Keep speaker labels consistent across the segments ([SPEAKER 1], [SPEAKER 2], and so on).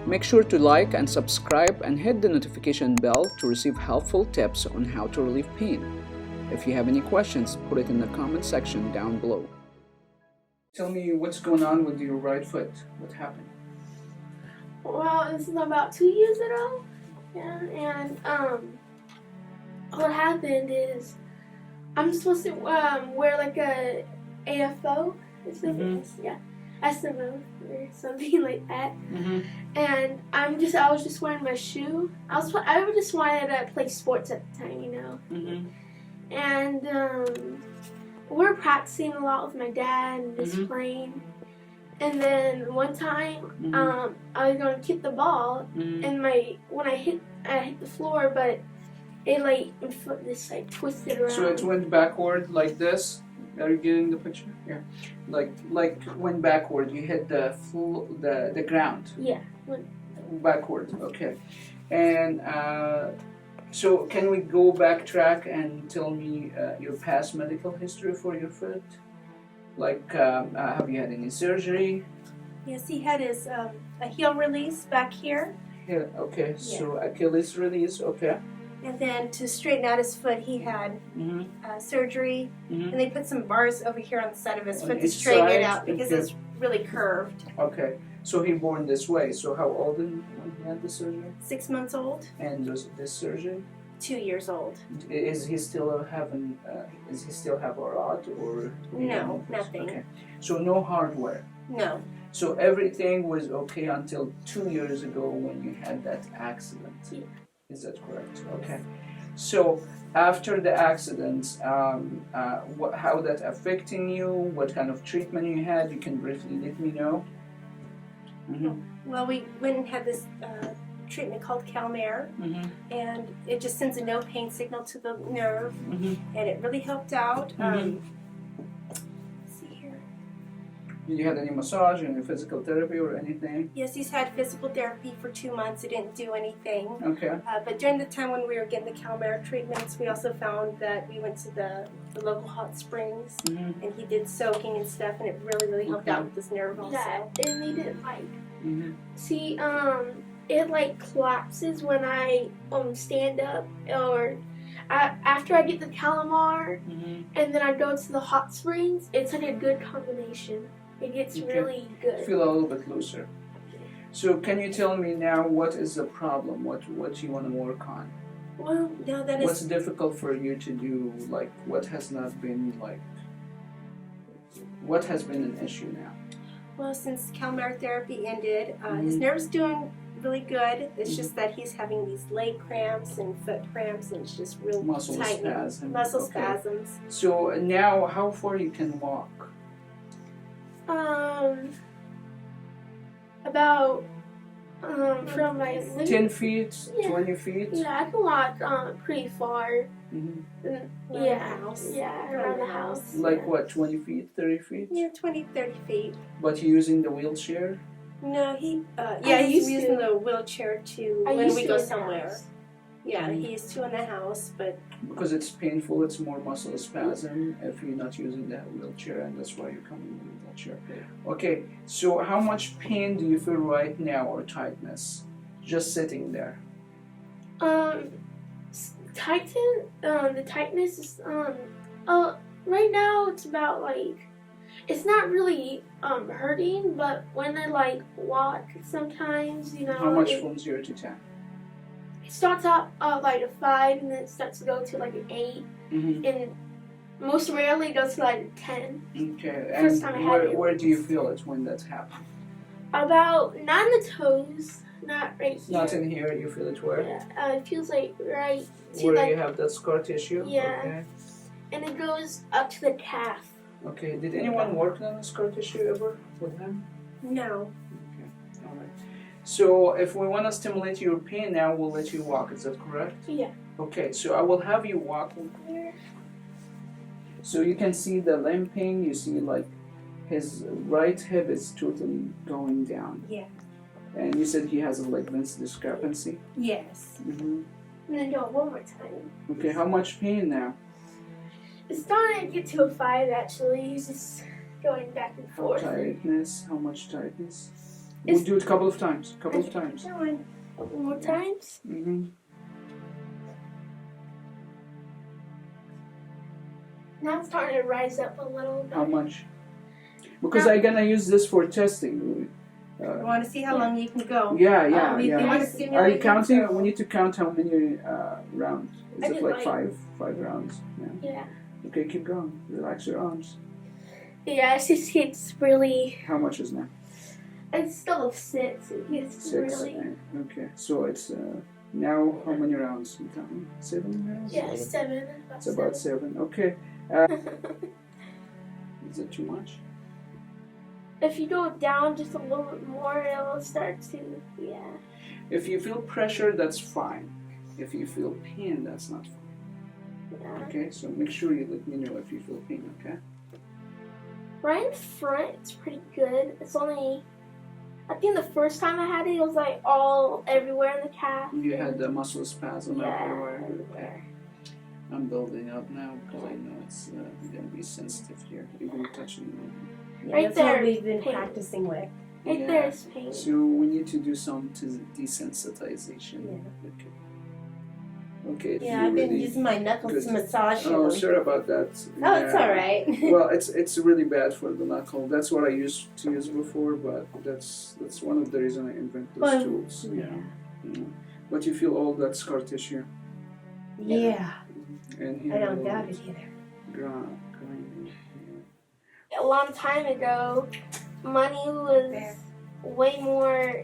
[SPEAKER 1] Make sure to like and subscribe and hit the notification bell to receive helpful tips on how to relieve pain. If you have any questions, put it in the comment section down below. Tell me what's going on with your right foot. What happened?
[SPEAKER 2] Well, this is about 2 years ago. Yeah, and what happened is I'm supposed to wear like a AFO. Yeah, SMO or something like that. And I was just wearing my shoe. I just wanted to play sports at the time, you know. And we're practicing a lot with my dad and just playing. And then one time, I was going to kick the ball, and when I hit the floor, but it like twisted around.
[SPEAKER 1] So it went backward like this. Are you getting the picture? Yeah. Like went backward. You hit the ground.
[SPEAKER 2] Yeah.
[SPEAKER 1] Backward. Okay. And so can we go backtrack and tell me your past medical history for your foot? Like, have you had any surgery?
[SPEAKER 3] Yes, he had his a heel release back here.
[SPEAKER 1] Yeah, okay. Yeah. So Achilles release, okay.
[SPEAKER 3] And then to straighten out his foot, he had surgery. And they put some bars over here on the side of his foot to straighten it out because it's really curved.
[SPEAKER 1] Okay. So he born this way. So how old when he had the surgery?
[SPEAKER 3] 6 months old.
[SPEAKER 1] And this surgery?
[SPEAKER 3] 2 years old.
[SPEAKER 1] Is he still having? Is he still have a rod or?
[SPEAKER 3] No, nothing.
[SPEAKER 1] Okay. So no hardware.
[SPEAKER 3] No.
[SPEAKER 1] So everything was okay until 2 years ago when you had that accident.
[SPEAKER 2] Yeah.
[SPEAKER 1] Is that correct? Okay. So after the accident, how that affecting you? What kind of treatment you had? You can briefly let me know.
[SPEAKER 3] Well, we went and had this treatment called CalMare, and it just sends a no pain signal to the nerve, and it really helped out. Let's see here.
[SPEAKER 1] Did you have any massage, any physical therapy or anything?
[SPEAKER 3] Yes, he's had physical therapy for 2 months. It didn't do anything.
[SPEAKER 1] Okay.
[SPEAKER 3] But during the time when we were getting the CalMare treatments, we also found that we went to the local hot springs, and he did soaking and stuff, and it really helped out with this nerve also.
[SPEAKER 2] Yeah, and they didn't see, it like collapses when I stand up, or after I get the calamar, and then I go to the hot springs. It's like a good combination. It gets really good.
[SPEAKER 1] Feel a little bit looser. So can you tell me now what is the problem? What you want to work on?
[SPEAKER 3] Well, no, that
[SPEAKER 1] What's difficult for you to do? Like what has not been what has been an issue now?
[SPEAKER 3] Well, since CalMare therapy ended, his nerve's doing really good. It's just that he's having these leg cramps and foot cramps, and it's just real tightening. Muscle spasms.
[SPEAKER 1] So now, how far you can walk?
[SPEAKER 2] About from my
[SPEAKER 1] 10 feet, 20 feet.
[SPEAKER 2] Yeah, I can walk pretty far. Around the house.
[SPEAKER 1] Like what, 20 feet, 30 feet?
[SPEAKER 3] Yeah, 20, 30 feet.
[SPEAKER 1] But you're using the wheelchair?
[SPEAKER 3] No, he's using the wheelchair when we go somewhere. Yeah, he used to in the house, but...
[SPEAKER 1] Because it's painful, it's more muscle spasm if you're not using that wheelchair, and that's why you're coming with a wheelchair. Okay, so how much pain do you feel right now, or tightness? Just sitting there.
[SPEAKER 2] The tightness is, right now it's about it's not really hurting, but when I walk sometimes, you know.
[SPEAKER 1] How much from 0 to 10?
[SPEAKER 2] It starts out like a 5, and then it starts to go to like an 8, and most rarely it goes to like a 10.
[SPEAKER 1] Okay, and where do you feel it when that happens?
[SPEAKER 2] About, not in the toes, not right here.
[SPEAKER 1] Not in here, you feel it where?
[SPEAKER 2] Yeah, it feels like right to
[SPEAKER 1] where you have that scar tissue?
[SPEAKER 2] Yeah.
[SPEAKER 1] Okay.
[SPEAKER 2] And it goes up to the calf.
[SPEAKER 1] Okay, did anyone work on the scar tissue ever with him?
[SPEAKER 3] No.
[SPEAKER 1] Okay, alright. So if we want to stimulate your pain now, we'll let you walk, is that correct?
[SPEAKER 2] Yeah.
[SPEAKER 1] Okay, so I will have you walk here. So you can see the limping, you see his right hip is totally going down.
[SPEAKER 3] Yeah.
[SPEAKER 1] And you said he has a ligament discrepancy?
[SPEAKER 3] Yes.
[SPEAKER 2] And then do it one more time.
[SPEAKER 1] Okay, how much pain now?
[SPEAKER 2] It's starting to get to a 5 actually. He's just going back and forth.
[SPEAKER 1] Tightness, how much tightness? We'll do it a couple of times. Couple of times.
[SPEAKER 2] One more times.
[SPEAKER 1] Mm-hmm.
[SPEAKER 2] Now it's starting to rise up a little bit.
[SPEAKER 1] How much? Because I'm gonna use this for testing.
[SPEAKER 3] You want to see how long you can go.
[SPEAKER 1] Yeah.
[SPEAKER 3] You want to simulate
[SPEAKER 1] Are you counting?
[SPEAKER 3] it, so-
[SPEAKER 1] We need to count how many rounds. Is
[SPEAKER 2] I
[SPEAKER 1] it
[SPEAKER 2] did
[SPEAKER 1] like
[SPEAKER 2] like-
[SPEAKER 1] five rounds? Yeah.
[SPEAKER 2] Yeah.
[SPEAKER 1] Okay, keep going. Relax your arms.
[SPEAKER 2] Yeah, it's really.
[SPEAKER 1] How much is now?
[SPEAKER 2] It's still a 6. It's
[SPEAKER 1] 6.
[SPEAKER 2] really.
[SPEAKER 1] Okay, so it's now how many rounds? You counting? 7 rounds?
[SPEAKER 2] Yeah, 7.
[SPEAKER 1] It's about 7. Okay. Is it too much?
[SPEAKER 2] If you go down just a little bit more, it'll start to. Yeah.
[SPEAKER 1] If you feel pressure, that's fine. If you feel pain, that's not fine.
[SPEAKER 2] Yeah.
[SPEAKER 1] Okay, so make sure you let me know if you feel pain, okay?
[SPEAKER 2] Right in front, it's pretty good. It's only. I think the first time I had it was like all everywhere in the calf.
[SPEAKER 1] You had the muscle spasm
[SPEAKER 2] Yeah,
[SPEAKER 1] everywhere.
[SPEAKER 2] everywhere.
[SPEAKER 1] I'm building up now because I know it's going to be sensitive here, even touching
[SPEAKER 3] Yeah,
[SPEAKER 2] Right
[SPEAKER 3] that's
[SPEAKER 2] there,
[SPEAKER 3] what we've been
[SPEAKER 2] pain.
[SPEAKER 3] practicing with.
[SPEAKER 2] Right
[SPEAKER 1] Yeah.
[SPEAKER 2] there is pain.
[SPEAKER 1] So we need to do some desensitization.
[SPEAKER 3] Yeah.
[SPEAKER 1] Okay. Okay. if
[SPEAKER 3] Yeah,
[SPEAKER 1] you
[SPEAKER 3] I've been
[SPEAKER 1] really-
[SPEAKER 3] using my knuckles
[SPEAKER 1] good.
[SPEAKER 3] to massage it.
[SPEAKER 1] Oh, sorry about that.
[SPEAKER 3] Oh, it's all right.
[SPEAKER 1] Well, it's really bad for the knuckle. That's what I used to use before, but that's one of the reasons I invented those
[SPEAKER 3] Well,
[SPEAKER 1] tools.
[SPEAKER 3] yeah.
[SPEAKER 1] Yeah. But you feel all that scar tissue,
[SPEAKER 3] Yeah.
[SPEAKER 1] and here
[SPEAKER 3] I don't
[SPEAKER 1] a
[SPEAKER 3] doubt
[SPEAKER 1] little
[SPEAKER 3] it either.
[SPEAKER 1] grinding.
[SPEAKER 2] A long time ago, money was way more,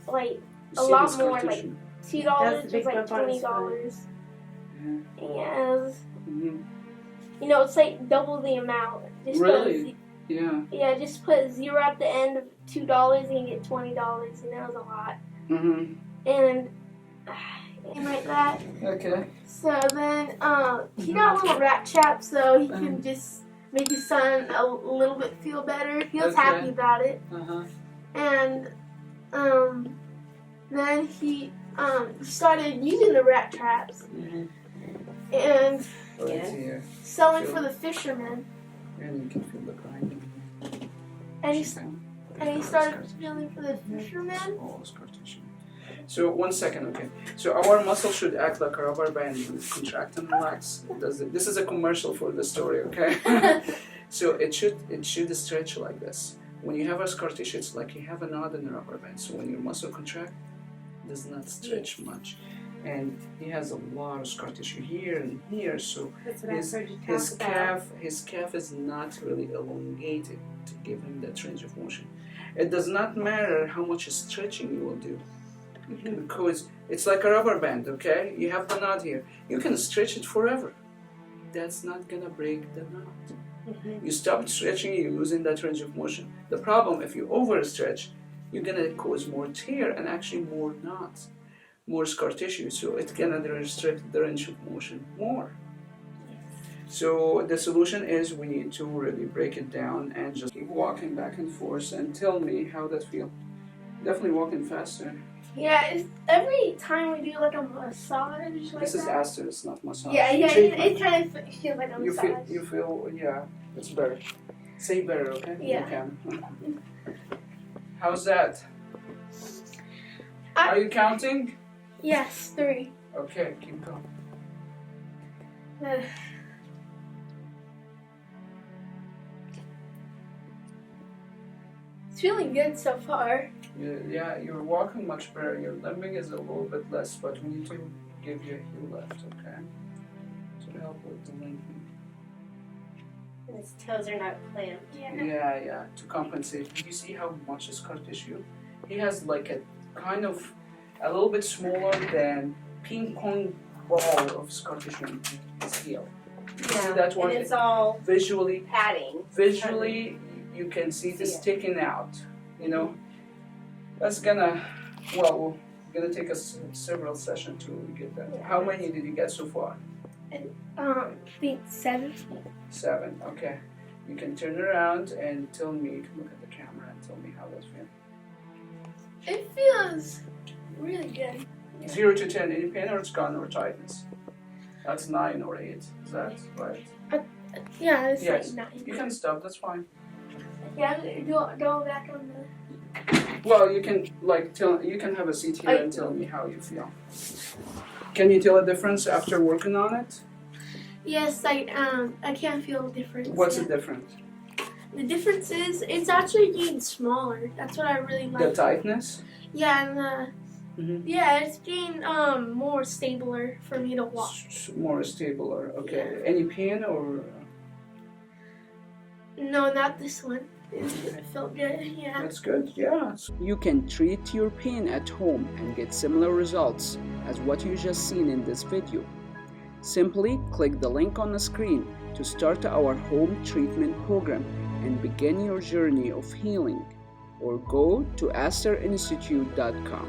[SPEAKER 2] like
[SPEAKER 1] You
[SPEAKER 2] A
[SPEAKER 1] see
[SPEAKER 2] lot
[SPEAKER 1] the scar
[SPEAKER 2] more, like,
[SPEAKER 1] tissue?
[SPEAKER 2] $2
[SPEAKER 3] That's a
[SPEAKER 2] was
[SPEAKER 3] big
[SPEAKER 2] like
[SPEAKER 3] bump on his
[SPEAKER 2] $20.
[SPEAKER 1] Yeah.
[SPEAKER 2] Yeah, it was,
[SPEAKER 1] hmm
[SPEAKER 2] you know, it's like double the amount. Just
[SPEAKER 1] Really? Yeah.
[SPEAKER 2] Yeah, just put 0 at the end of $2 and you get $20. You know, it was a lot.
[SPEAKER 1] Mm-hmm.
[SPEAKER 2] And like that.
[SPEAKER 1] Okay.
[SPEAKER 2] So then, he got a little rat trap, so he can just make his son a little bit feel better. He was
[SPEAKER 1] Okay.
[SPEAKER 2] happy about it.
[SPEAKER 1] Uh-huh.
[SPEAKER 2] And then he started using the rat traps
[SPEAKER 1] Mm-hmm.
[SPEAKER 2] and
[SPEAKER 1] Right
[SPEAKER 3] Yeah.
[SPEAKER 1] here.
[SPEAKER 2] selling for the fishermen.
[SPEAKER 1] And you can feel the grinding.
[SPEAKER 2] And he started selling for the fishermen.
[SPEAKER 1] Oh, scar tissue. So 1 second, okay. So our muscle should act like a rubber band, contract and relax. This is a commercial for the story, okay? So it should stretch like this. When you have a scar tissue, it's like you have a knot in a rubber band. So when your muscle contract, it does not stretch much. And he has a lot of scar tissue here and here, so
[SPEAKER 3] That's what
[SPEAKER 1] his,
[SPEAKER 3] I've heard you talk
[SPEAKER 1] his
[SPEAKER 3] about.
[SPEAKER 1] calf is not really elongated to give him that range of motion. It does not matter how much stretching you will do, because it's like a rubber band, okay? You have the knot here. You can stretch it forever. That's not gonna break the knot. You stop stretching, you're losing that range of motion. The problem, if you overstretch, you're gonna cause more tear and actually more knots, more scar tissue. So it's gonna restrict the range of motion more. So the solution is we need to really break it down and just keep walking back and forth and tell me how that feels. Definitely walking faster.
[SPEAKER 2] Yeah, it's, every time we do like a massage like
[SPEAKER 1] This is
[SPEAKER 2] that.
[SPEAKER 1] ASTR, it's not massage.
[SPEAKER 2] Yeah, it
[SPEAKER 1] Treatment.
[SPEAKER 2] kind of feels like a
[SPEAKER 1] You
[SPEAKER 2] massage.
[SPEAKER 1] feel, yeah, it's better. Say better, okay?
[SPEAKER 2] Yeah.
[SPEAKER 1] You can. How's that?
[SPEAKER 2] I-
[SPEAKER 1] Are you counting?
[SPEAKER 2] Yes, 3.
[SPEAKER 1] Okay, keep going.
[SPEAKER 2] It's feeling good so far.
[SPEAKER 1] Yeah, you're walking much better. Your limbing is a little bit less, but we need to give you a heel lift, okay? To help with the lengthening.
[SPEAKER 3] And his toes are not clamped.
[SPEAKER 2] Yeah.
[SPEAKER 1] Yeah, to compensate. Do you see how much is scar tissue? He has like a kind of a little bit smaller than ping pong ball of scar tissue in his heel. You see that one?
[SPEAKER 3] And it's all
[SPEAKER 1] Visually,
[SPEAKER 3] padding.
[SPEAKER 1] you can see it
[SPEAKER 3] See it.
[SPEAKER 1] sticking out. You know, that's gonna take us several sessions to really get that. How many did you get so far?
[SPEAKER 2] I think 7.
[SPEAKER 1] 7. Okay. You can turn around and tell me. You can look at the camera and tell me how that feels.
[SPEAKER 2] It feels really good.
[SPEAKER 1] 0 to 10, any pain or it's gone or tightness? That's 9 or 8. Is that right?
[SPEAKER 2] Yeah, it's
[SPEAKER 1] Yes.
[SPEAKER 2] like 9.
[SPEAKER 1] You can stop. That's fine.
[SPEAKER 2] Yeah, go back on the.
[SPEAKER 1] Well, you can you can have a seat here and tell me how you feel. Can you tell a difference after working on it?
[SPEAKER 2] Yes, I can't feel a difference.
[SPEAKER 1] What's the difference?
[SPEAKER 2] The difference is it's actually getting smaller. That's what I really like.
[SPEAKER 1] The tightness?
[SPEAKER 2] Yeah, and yeah, it's getting more stabler for me to walk.
[SPEAKER 1] More stabler. Okay.
[SPEAKER 2] Yeah.
[SPEAKER 1] Any pain or?
[SPEAKER 2] No, not this one. It felt good. Yeah.
[SPEAKER 1] That's good. Yeah. You can treat your pain at home and get similar results as what you just seen in this video. Simply click the link on the screen to start our home treatment program and begin your journey of healing, or go to asterinstitute.com.